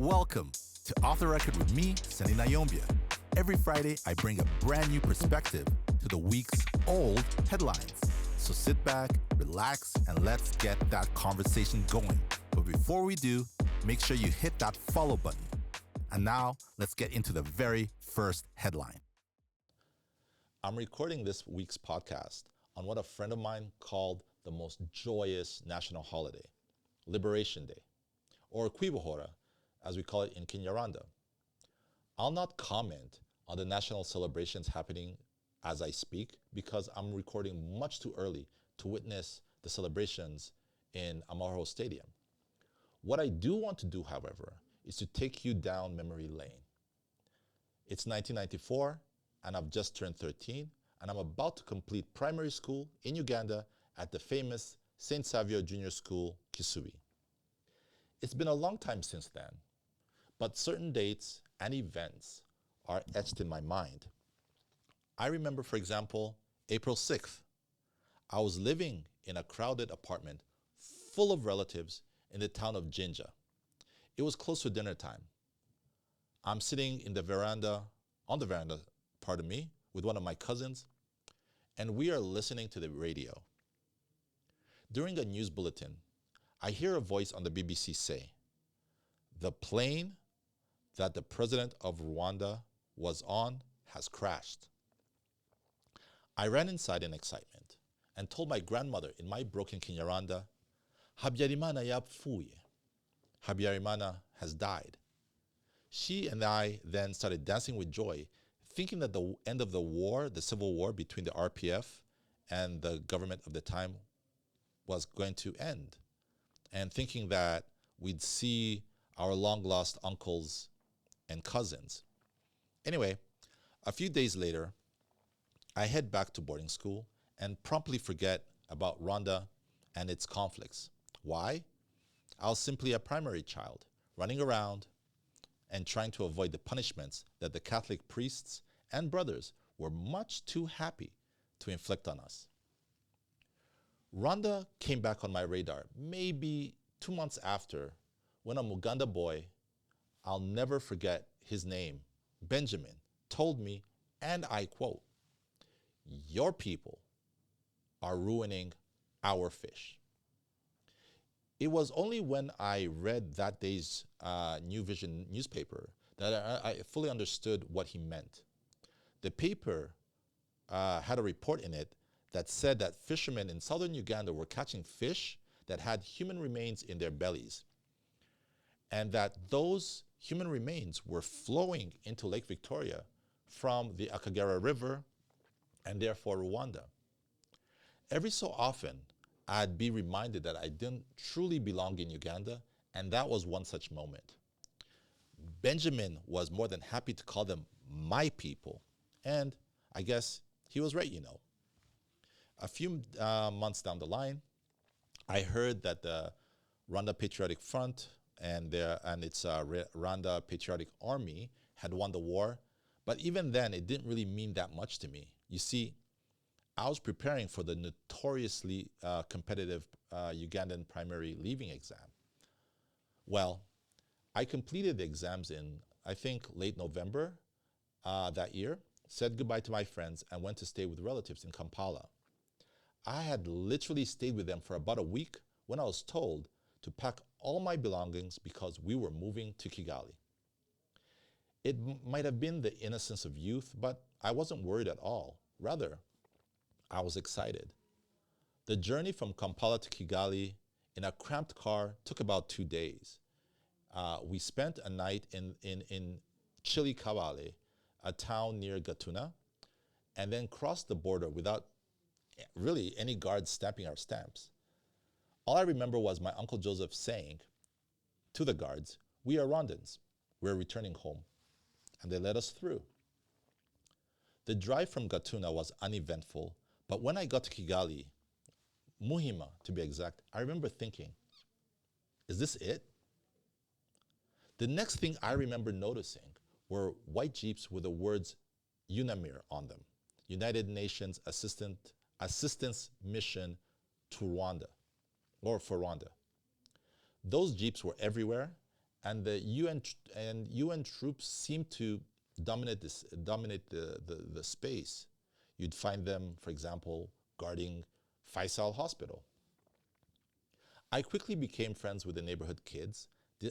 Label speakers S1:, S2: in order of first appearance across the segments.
S1: Welcome to Off the Record with me, Sanny Ntayombya. Every Friday, I bring a brand new perspective to the week's old headlines. So sit back, relax, and let's get that conversation going. But before we do, make sure you hit that follow button. And now, let's get into the very first headline. I'm recording this week's podcast on what a friend of mine called the most joyous national holiday, Liberation Day, or Kwibohora, as we call it in UK-Rwanda. I'll not comment on the national celebrations happening as I speak because I'm recording much too early to witness the celebrations in Amahoro Stadium. What I do want to do, however, is to take you down memory lane. It's 1994, and I've just turned 13, and I'm about to complete primary school in Uganda at the famous St. Savio Junior School, Kisubi. It's been a long time since then, but certain dates and events are etched in my mind. I remember, for example, April 6th. I was living in a crowded apartment full of relatives in the town of Jinja. It was close to dinner time. I'm sitting on the veranda, with one of my cousins, and we are listening to the radio. During a news bulletin, I hear a voice on the BBC say, "The plane that the president of Rwanda was on has crashed." I ran inside in excitement and told my grandmother in my broken Kinyarwanda, "Habyarimana yapfuye." Habyarimana has died. She and I then started dancing with joy, thinking that the end of the war, the civil war between the RPF and the government of the time was going to end, and thinking that we'd see our long-lost uncles and cousins. Anyway, a few days later, I head back to boarding school and promptly forget about Rwanda and its conflicts. Why? I was simply a primary child, running around and trying to avoid the punishments that the Catholic priests and brothers were much too happy to inflict on us. Rwanda came back on my radar maybe 2 months after, when a Muganda boy, I'll never forget his name, Benjamin, told me, and I quote, "Your people are ruining our fish." It was only when I read that day's New Vision newspaper that I fully understood what he meant. The paper had a report in it that said that fishermen in southern Uganda were catching fish that had human remains in their bellies, and that those human remains were flowing into Lake Victoria from the Akagera River and therefore Rwanda. Every so often, I'd be reminded that I didn't truly belong in Uganda, and that was one such moment. Benjamin was more than happy to call them my people, and I guess he was right, A few months down the line, I heard that the Rwanda Patriotic Front and its Rwanda Patriotic Army had won the war, but even then, it didn't really mean that much to me. You see, I was preparing for the notoriously competitive Ugandan primary leaving exam. Well, I completed the exams in, I think, late November that year, said goodbye to my friends, and went to stay with relatives in Kampala. I had literally stayed with them for about a week when I was told to pack all my belongings because we were moving to Kigali. It might have been the innocence of youth, but I wasn't worried at all. Rather, I was excited. The journey from Kampala to Kigali in a cramped car took about 2 days. We spent a night in Chili-Kabale, a town near Gatuna, and then crossed the border without really any guards stamping our stamps. All I remember was my Uncle Joseph saying to the guards, "We are Rwandans. We're returning home." And they let us through. The drive from Gatuna was uneventful, but when I got to Kigali, Muhima to be exact, I remember thinking, is this it? The next thing I remember noticing were white Jeeps with the words UNAMIR on them, United Nations Assistance Mission to Rwanda, or for Rwanda. Those Jeeps were everywhere, and the UN troops seem to dominate the space. You'd find them, for example, guarding Faisal Hospital. I quickly became friends with the neighborhood kids,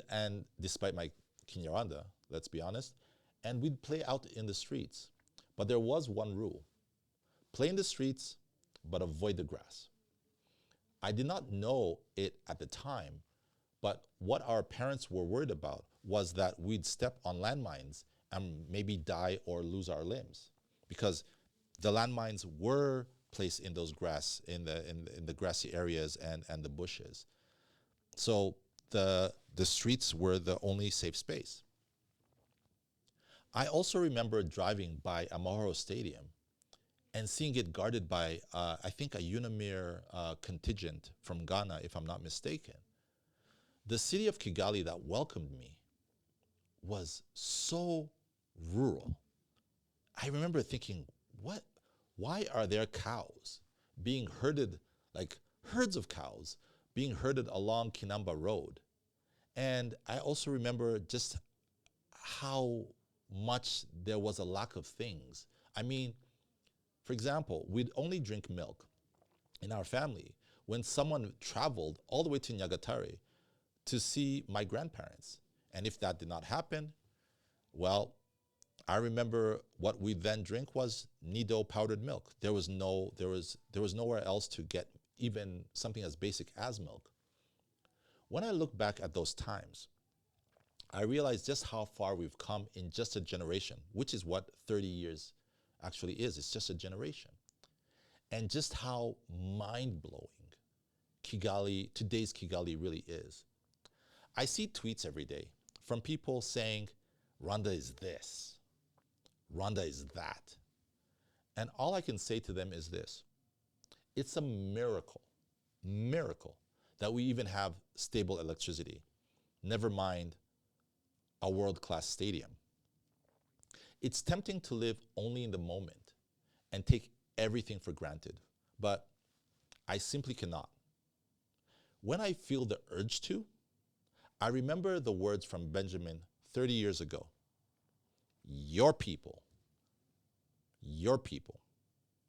S1: and despite my Kinyarwanda, let's be honest, and we'd play out in the streets. But there was one rule: play in the streets, but avoid the grass. I did not know it at the time, but what our parents were worried about was that we'd step on landmines and maybe die or lose our limbs, because the landmines were placed in those grass, in the grassy areas and the bushes. So the streets were the only safe space. I also remember driving by Amahoro Stadium and seeing it guarded by, I think, a UNAMIR contingent from Ghana, if I'm not mistaken. The city of Kigali that welcomed me was so rural. I remember thinking, why are there cows being herded, like herds of cows, being herded along Kinamba Road? And I also remember just how much there was a lack of things. I mean, for example, we'd only drink milk in our family when someone traveled all the way to Nyagatare to see my grandparents. And if that did not happen, well, I remember what we then drink was Nido powdered milk. There was nowhere else to get even something as basic as milk. When I look back at those times, I realize just how far we've come in just a generation, which is what 30 years actually is. It's just a generation. And just how mind-blowing today's Kigali really is. I see tweets every day from people saying, Rwanda is this, Rwanda is that. And all I can say to them is this: it's a miracle that we even have stable electricity, never mind a world-class stadium. It's tempting to live only in the moment and take everything for granted, but I simply cannot. When I feel the urge to, I remember the words from Benjamin 30 years ago. Your people,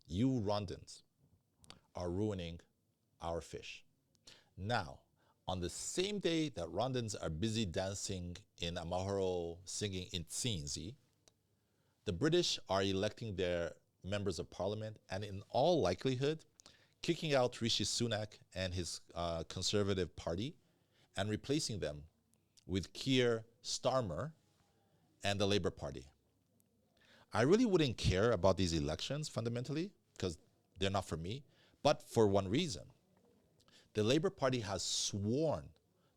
S1: you Rwandans, are ruining our fish. Now, on the same day that Rwandans are busy dancing in Amahoro, singing Intsinzi, the British are electing their members of parliament and in all likelihood, kicking out Rishi Sunak and his Conservative Party and replacing them with Keir Starmer and the Labour Party. I really wouldn't care about these elections fundamentally because they're not for me, but for one reason. The Labour Party has sworn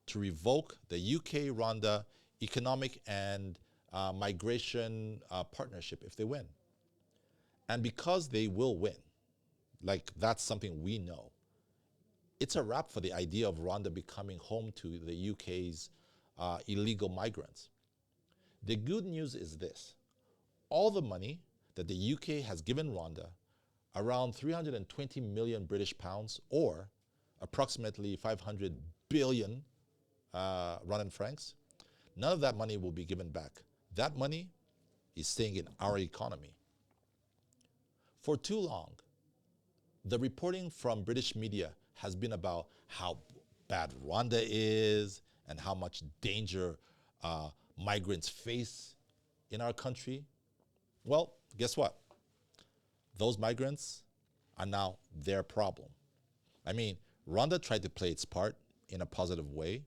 S1: to revoke the UK-Rwanda economic and migration partnership if they win. And because they will win, like that's something we know, it's a wrap for the idea of Rwanda becoming home to the UK's illegal migrants. The good news is this: all the money that the UK has given Rwanda, around 320 million British pounds, or approximately 500 billion Rwandan francs, none of that money will be given back. That money is staying in our economy. For too long, the reporting from British media has been about how bad Rwanda is and how much danger migrants face in our country. Well, guess what? Those migrants are now their problem. I mean, Rwanda tried to play its part in a positive way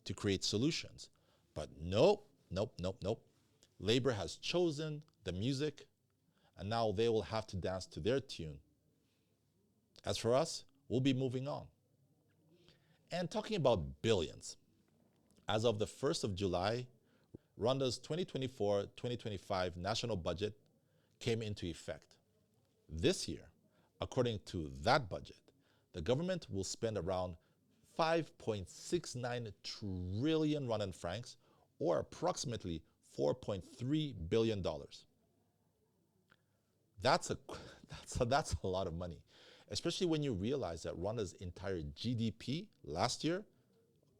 S1: to create solutions, but nope. Labour has chosen the music, and now they will have to dance to their tune. As for us, we'll be moving on. And talking about billions, as of the 1st of July, Rwanda's 2024-2025 national budget came into effect. This year, according to that budget, the government will spend around 5.69 trillion Rwandan francs, or approximately $4.3 billion. That's a lot of money, especially when you realize that Rwanda's entire GDP last year,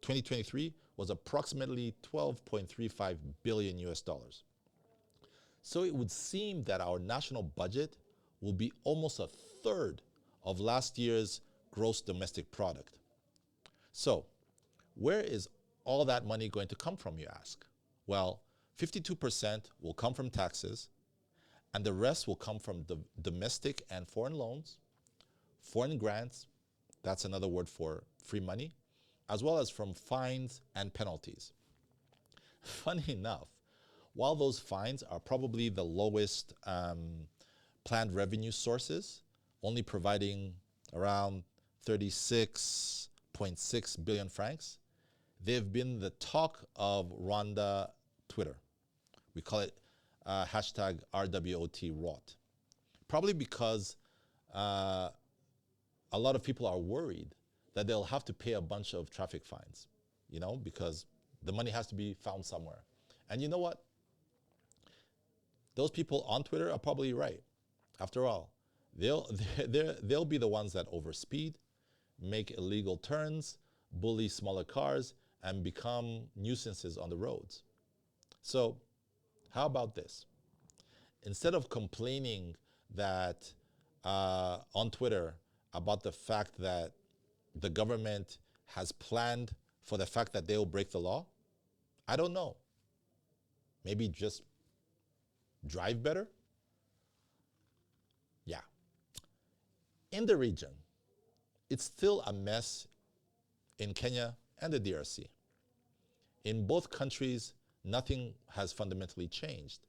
S1: 2023, was approximately 12.35 billion US dollars. So it would seem that our national budget will be almost a third of last year's gross domestic product. So where is all that money going to come from, you ask? Well, 52% will come from taxes, and the rest will come from the domestic and foreign loans, foreign grants, that's another word for free money, as well as from fines and penalties. Funny enough, while those fines are probably the lowest planned revenue sources, only providing around 36.6 billion francs, they've been the talk of Rwanda Twitter. We call it hashtag RWOT. Probably because a lot of people are worried that they'll have to pay a bunch of traffic fines, because the money has to be found somewhere. And you know what? Those people on Twitter are probably right. After all, they'll be the ones that overspeed, make illegal turns, bully smaller cars, and become nuisances on the roads. So how about this? Instead of complaining that on Twitter about the fact that the government has planned for the fact that they will break the law, I don't know. Maybe just drive better? Yeah. In the region, it's still a mess in Kenya and the DRC. In both countries, nothing has fundamentally changed.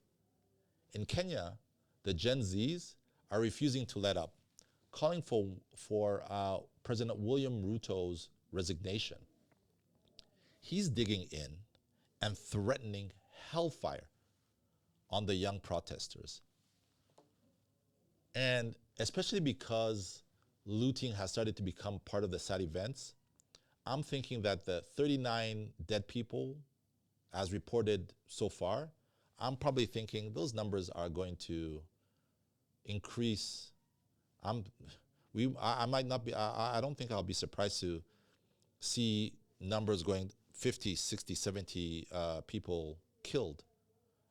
S1: In Kenya, the Gen Zs are refusing to let up, calling for President William Ruto's resignation. He's digging in and threatening hellfire on the young protesters. And especially because looting has started to become part of the sad events, I'm thinking that the 39 dead people, as reported so far, I'm probably thinking those numbers are going to increase. I might not be, I don't think I'll be surprised to see numbers going 50, 60, 70 people killed.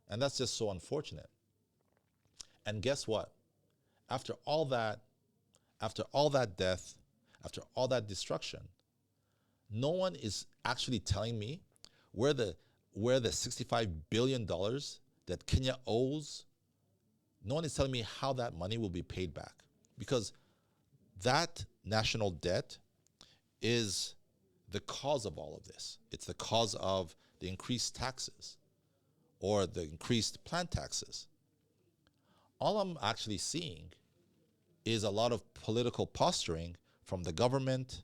S1: And that's just so unfortunate. And guess what? After all that death, after all that destruction, no one is actually telling me where the $65 billion that Kenya owes, no one is telling me how that money will be paid back. Because that national debt is the cause of all of this. It's the cause of the increased taxes or the increased plant taxes. All I'm actually seeing is a lot of political posturing from the government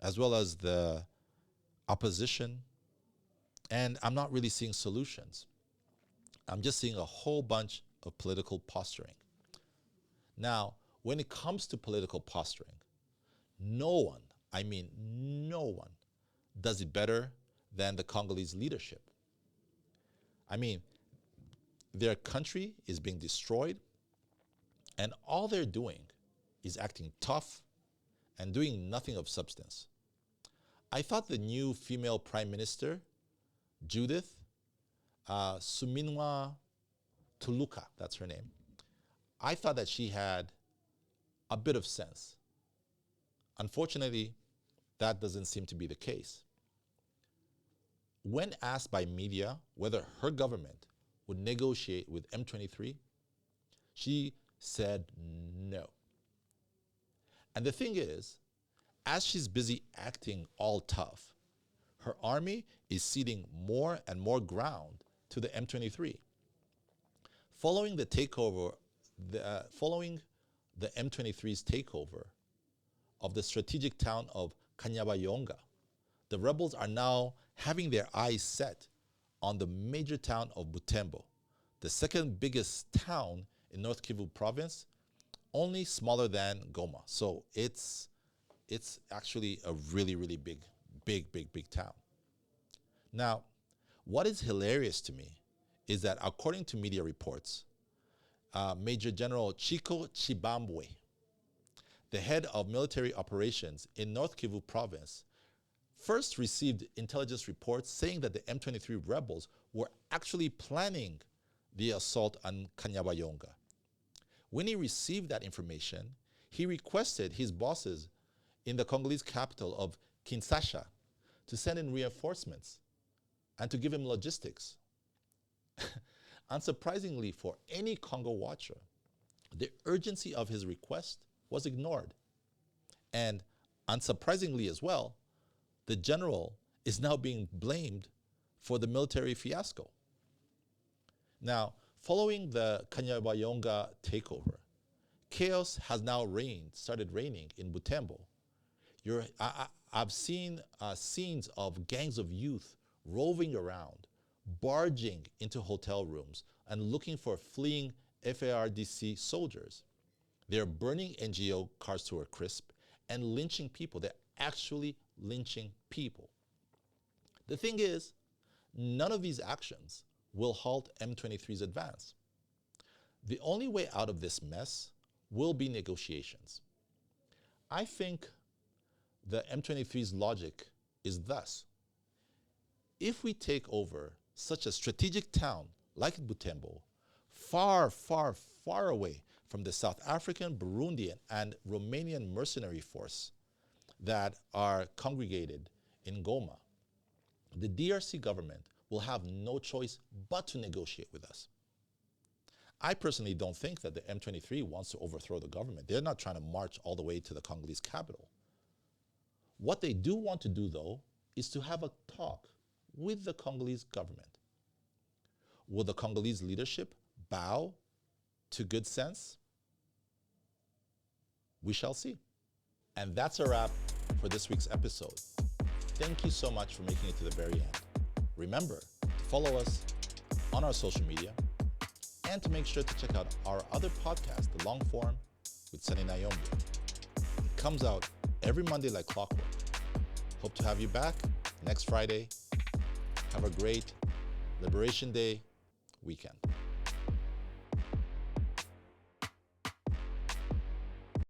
S1: as well as the opposition, and I'm not really seeing solutions. I'm just seeing a whole bunch of political posturing. Now, when it comes to political posturing, no one, I mean no one, does it better than the Congolese leadership. I mean, their country is being destroyed, and all they're doing is acting tough and doing nothing of substance. I thought the new female prime minister, Judith Suminwa Tuluka, that's her name, I thought that she had a bit of sense. Unfortunately, that doesn't seem to be the case. When asked by media whether her government would negotiate with M23, she said no. And the thing is, as she's busy acting all tough, her army is ceding more and more ground to the M23. Following the M23's takeover of the strategic town of Kanyabayonga, the rebels are now having their eyes set on the major town of Butembo, the second biggest town in North Kivu province, only smaller than Goma. So it's actually a really, really big town. Now, what is hilarious to me is that according to media reports, Major General Chico Chibambwe, the head of military operations in North Kivu province, first received intelligence reports saying that the M23 rebels were actually planning the assault on Kanyabayonga. When he received that information, he requested his bosses in the Congolese capital of Kinshasa to send in reinforcements and to give him logistics. Unsurprisingly for any Congo watcher, the urgency of his request was ignored. And unsurprisingly as well, the general is now being blamed for the military fiasco. Now, following the Kanyabayonga takeover, chaos has now started reigning in Butembo. I've seen scenes of gangs of youth roving around, barging into hotel rooms and looking for fleeing FARDC soldiers. They're burning NGO cars to a crisp and lynching people. They're actually lynching people. The thing is, none of these actions will halt M23's advance. The only way out of this mess will be negotiations. I think the M23's logic is thus: if we take over such a strategic town like Butembo, far, far, far away from the South African, Burundian, and Romanian mercenary force that are congregated in Goma, the DRC government will have no choice but to negotiate with us. I personally don't think that the M23 wants to overthrow the government. They're not trying to march all the way to the Congolese capital. What they do want to do, though, is to have a talk with the Congolese government. Will the Congolese leadership bow to good sense? We shall see. And that's a wrap for this week's episode. Thank you so much for making it to the very end. Remember to follow us on our social media and to make sure to check out our other podcast, The Long Form with Sanny Ntayombya. It comes out every Monday like clockwork. Hope to have you back next Friday. Have a great Liberation Day weekend.